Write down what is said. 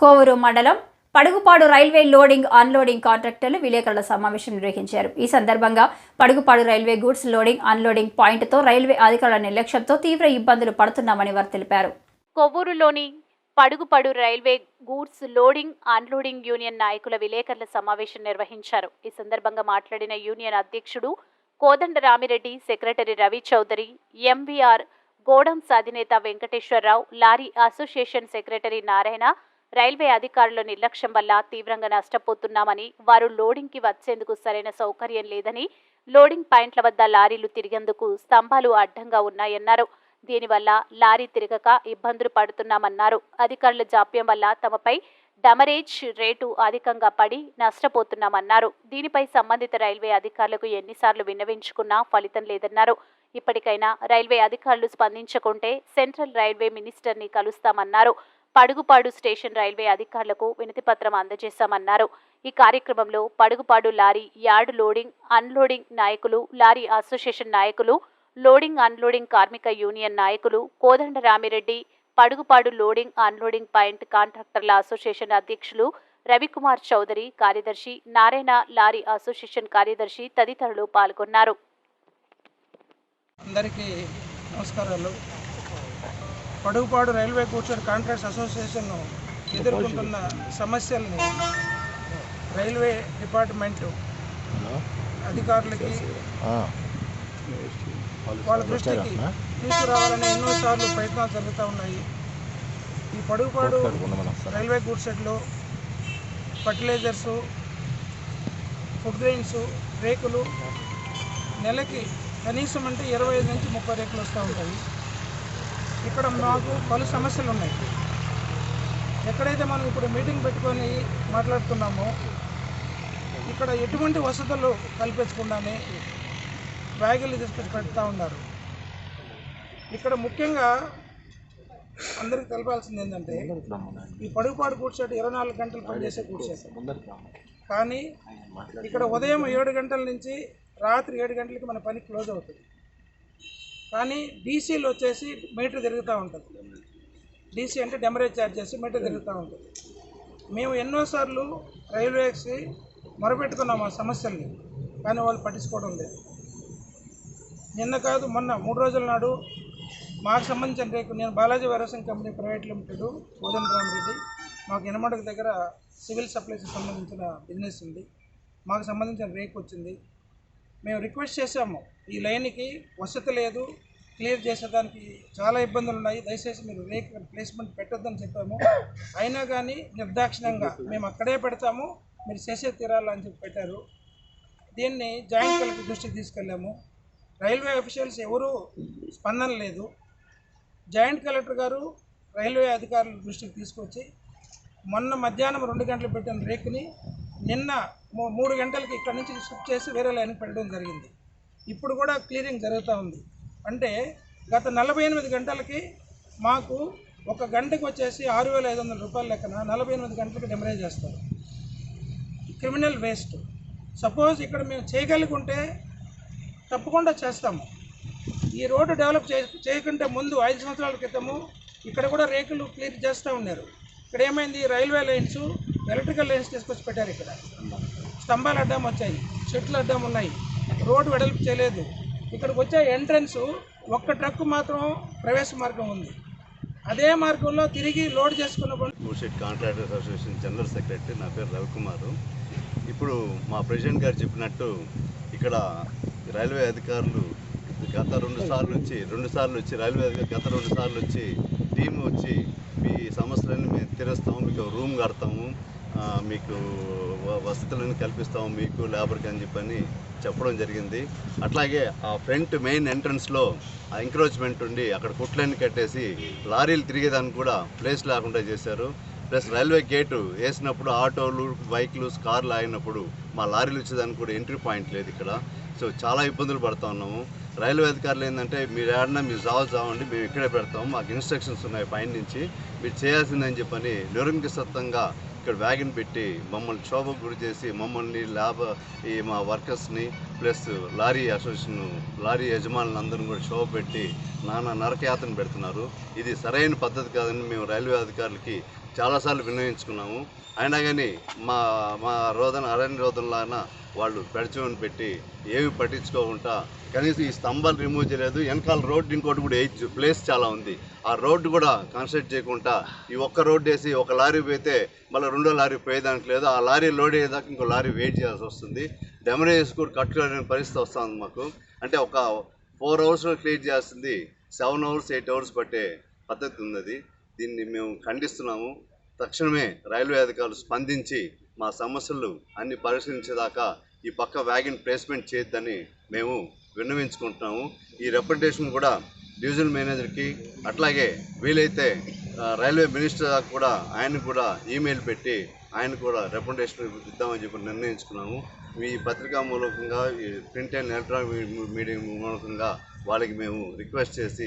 కోవూరు మండలం Padugupadu railway loading unloading కాంట్రాక్టర్లు విలేకరుల సమావేశం నిర్వహించారు. ఈ సందర్భంగా Padugupadu railway goods loading unloading పాయింట్తో రైల్వే అధికారుల నిర్లక్ష్యంతో తీవ్ర ఇబ్బందులు పడుతున్నామని వారు తెలిపారు. కొవ్వూరులోని Padugupadu railway goods loading unloading union నాయకుల విలేకరుల సమావేశం నిర్వహించారు. ఈ సందర్భంగా మాట్లాడిన యూనియన్ అధ్యక్షుడు Kodanda Ramireddy, secretary Ravi Chowdary, MVR godowns అధినేత Venkateswararao, lorry association secretary Narayana railway అధికారుల నిర్లక్ష్యం వల్ల తీవ్రంగా నష్టపోతున్నామని, వారు లోడింగ్కి వచ్చేందుకు సరైన సౌకర్యం లేదని, లోడింగ్ పాయింట్ల వద్ద లారీలు తిరిగేందుకు స్తంభాలు అడ్డంగా ఉన్నాయన్నారు. దీనివల్ల లారీ తిరగక ఇబ్బందులు పడుతున్నామన్నారు. అధికారుల జాప్యం వల్ల తమపై డమరేజ్ రేటు అధికంగా పడి నష్టపోతున్నామన్నారు. దీనిపై సంబంధిత రైల్వే అధికారులకు ఎన్నిసార్లు విన్నవించుకున్నా ఫలితం లేదన్నారు. ఇప్పటికైనా రైల్వే అధికారులు స్పందించకుంటే సెంట్రల్ రైల్వే మినిస్టర్ని కలుస్తామన్నారు. పడుగుపాడు స్టేషన్ రైల్వే అధికారులకు వినతిపత్రం అందజేశామన్నారు. ఈ కార్యక్రమంలో Padugupadu lorry yard loading unloading నాయకులు, లారీ అసోసియేషన్ నాయకులు, లోడింగ్ అన్లోడింగ్ కార్మిక యూనియన్ నాయకులు, Kodanda Ramireddy, Padugupadu loading unloading point కాంట్రాక్టర్ల అసోసియేషన్ అధ్యక్షులు రవికుమార్ చౌదరి, కార్యదర్శి నారాయణ, లారీ అసోసియేషన్ కార్యదర్శి తదితరులు పాల్గొన్నారు. అందరికీ నమస్కారాలు. Padugupadu railway goods contracts association ఎదుర్కొంటున్న సమస్యల్ని రైల్వే డిపార్ట్మెంటు అధికారులకి వాళ్ళ దృష్టికి తీసుకురావాలని ఎన్నోసార్లు ప్రయత్నాలు జరుగుతూ ఉన్నాయి. ఈ పడుగుపాడు రైల్వే గూడ్స్ షెడ్లో ఫర్టిలైజర్సు, ఫుడ్ గ్రెయిన్స్, రేకులు నెలకి కనీసం అంటే 25 నుంచి 30 రేకులు వస్తూ ఉంటాయి. ఇక్కడ మాకు పలు సమస్యలు ఉన్నాయి. ఎక్కడైతే మనం ఇప్పుడు మీటింగ్ పెట్టుకొని మాట్లాడుతున్నామో ఇక్కడ ఎటువంటి వసతులు కల్పించకుండానే బ్యాగులు తీసుకొచ్చి పెడతా ఉన్నారు. ఇక్కడ ముఖ్యంగా అందరికీ తెలపాల్సింది ఏంటంటే ఈ పడుగుపాడు గూడ్స్ షెడ్ 24 గంటలు పనిచేసే గూడ్స్ షెడ్. కానీ ఇక్కడ ఉదయం 7 గంటల నుంచి రాత్రి 7 గంటలకి మన పని క్లోజ్ అవుతుంది. కానీ డీసీలు వచ్చేసి మీటర్ తిరుగుతూ ఉంటుంది. డీసీ అంటే డెమరేజ్ ఛార్జ్ చేసి మీటర్ తిరుగుతూ ఉంటుంది. మేము ఎన్నోసార్లు రైల్వేస్కి మొరపెట్టుకున్నాము ఆ సమస్యల్ని, కానీ వాళ్ళు పట్టించుకోవడం లేదు. నిన్న కాదు మొన్న 3 రోజుల నాడు మాకు సంబంధించిన రేకు, నేను బాలాజీ వైరసింగ్ కంపెనీ ప్రైవేట్ లిమిటెడ్ కోదండ రామిరెడ్డి, మాకు ఎనమడకు దగ్గర సివిల్ సప్లైస్కి సంబంధించిన బిజినెస్ ఉంది. మాకు సంబంధించిన రేకు వచ్చింది. మేము రిక్వెస్ట్ చేసాము, ఈ లైన్కి వసతి లేదు, క్లియర్ చేసేదానికి చాలా ఇబ్బందులు ఉన్నాయి, దయచేసి మీరు రేక్ ప్లేస్మెంట్ పెట్టొద్దని చెప్పాము. అయినా కానీ నిర్దాక్షిణ్యంగా మేము అక్కడే పెడతాము, మీరు చేసే తీరాలని చెప్పి పెట్టారు. దీన్ని జాయింట్ కలెక్టర్ దృష్టికి తీసుకెళ్ళాము. రైల్వే అఫీషియల్స్ ఎవరూ స్పందన లేదు. జాయింట్ కలెక్టర్ గారు రైల్వే అధికారుల దృష్టికి తీసుకొచ్చి మొన్న మధ్యాహ్నం 2 గంటలు పెట్టిన రేకుని నిన్న 3 గంటలకి ఇక్కడ నుంచి షిఫ్ట్ చేసి వేరే లైన్కి పెట్టడం జరిగింది. ఇప్పుడు కూడా క్లియరింగ్ జరుగుతూ ఉంది. అంటే గత 48 గంటలకి మాకు ఒక గంటకు వచ్చేసి 6,500 రూపాయల లెక్కన 48 గంటలకి డెమరేజ్ చేస్తారు. Criminal waste. సపోజ్ ఇక్కడ మేము చేయగలుగుంటే తప్పకుండా చేస్తాము. ఈ రోడ్డు డెవలప్ చేయకుంటే ముందు 5 సంవత్సరాల క్రితము ఇక్కడ కూడా రేకులు క్లియర్ చేస్తూ ఉన్నారు. ఇక్కడ ఏమైంది, రైల్వే లైన్స్, ఎలక్ట్రికల్ లైన్స్ తీసుకొచ్చి పెట్టారు. ఇక్కడ స్తంభాలు అడ్డం వచ్చాయి, చెట్లు అడ్డం ఉన్నాయి, రోడ్డు వెడల్పు చేయలేదు. ఇక్కడికి వచ్చే ఎంట్రన్స్ ఒక్క ట్రక్ మాత్రం ప్రవేశ మార్గం ఉంది. అదే మార్గంలో తిరిగి లోడ్ చేసుకున్నప్పుడు goods shed contractors association general secretary, నా పేరు రవికుమారు. ఇప్పుడు మా ప్రెసిడెంట్ గారు చెప్పినట్టు ఇక్కడ రైల్వే అధికారులు గత 2 సార్లు వచ్చి రైల్వే అధికారులు గత 2 సార్లు వచ్చి టీం వచ్చి మీ సమస్యలన్నీ మేము తీరుస్తాము, మీకు రూమ్ కడతాము, మీకు వసతులను కల్పిస్తాము, మీకు లేబర్కి అని చెప్పడం జరిగింది. అట్లాగే ఆ ఫ్రంట్ మెయిన్ ఎంట్రన్స్లో ఆ ఎంక్రోచ్మెంట్ ఉండి అక్కడ కుట్లన్నీ కట్టేసి లారీలు తిరిగేదానికి కూడా ప్లేస్ లేకుండా చేశారు. ప్లస్ రైల్వే గేటు వేసినప్పుడు ఆటోలు, బైక్లు, కార్లు ఆగినప్పుడు మా లారీలు వచ్చేదానికి కూడా ఎంట్రీ పాయింట్ లేదు ఇక్కడ. సో చాలా ఇబ్బందులు పడుతూ ఉన్నాము. రైల్వే అధికారులు ఏంటంటే మీరు ఏడన్నా మీరు చావండి, మేము ఇక్కడే పెడతాము, మాకు ఇన్స్ట్రక్షన్స్ ఉన్నాయి పైన నుంచి, మీరు చేయాల్సిందని చెప్పని నిరంకుశత్వంగా ఇక్కడ వ్యాగన్ పెట్టి మమ్మల్ని క్షోభకు గురి చేసి మమ్మల్ని మా వర్కర్స్ని ప్లస్ లారీ అసోసియేషన్ లారీ యజమానులను అందరిని కూడా క్షోభ పెట్టి నానా నరకయాతన పెడుతున్నారు. ఇది సరైన పద్ధతి కాదని మేము రైల్వే అధికారులకి చాలాసార్లు విన్నవించుకున్నాము. అయినా కానీ మా మా అరణ్య రోదనలాగా వాళ్ళు పెడచమని పెట్టి ఏమి పట్టించుకోకుండా కనీసం ఈ స్తంభాలు రిమూవ్ చేయలేదు. వెనకాల రోడ్డు ఇంకోటి కూడా వేయచ్చు, ప్లేస్ చాలా ఉంది. ఆ రోడ్డు కూడా కన్స్ట్రక్ట్ చేయకుండా ఈ ఒక్క రోడ్డు వేసి ఒక లారీ పోయితే మళ్ళీ రెండో లారీ పోయేదానికి లేదు. ఆ లారీ లోడ్ అయ్యేదాకా ఇంకో లారీ వెయిట్ చేయాల్సి వస్తుంది. డెమరేజ్ కూడా కట్టుకోలేని పరిస్థితి వస్తుంది మాకు. అంటే ఒక 4 అవర్స్లో క్లియర్ చేస్తుంది 7 అవర్స్ 8 అవర్స్ పట్టే పద్ధతి ఉన్నది. దీన్ని మేము ఖండిస్తున్నాము. తక్షణమే రైల్వే అధికారులు స్పందించి మా సమస్యలు అన్ని పరిశీలించేదాకా ఈ పక్క వ్యాగన్ ప్లేస్మెంట్ చేయొద్దని మేము విన్నవించుకుంటున్నాము. ఈ రిప్రజెంటేషన్ కూడా డివిజనల్ మేనేజర్కి అట్లాగే వీలైతే రైల్వే మినిస్టర్ కూడా ఆయన కూడా ఈమెయిల్ పెట్టి ఆయన కూడా రిప్రజెంటేషన్ ఇద్దామని చెప్పి నిర్ణయించుకున్నాము. ఈ పత్రికా మూలకంగా ఈ ప్రింట్ అండ్ ఎలక్ట్రానిక్ మీడియా మూలకంగా వాళ్ళకి మేము రిక్వెస్ట్ చేసి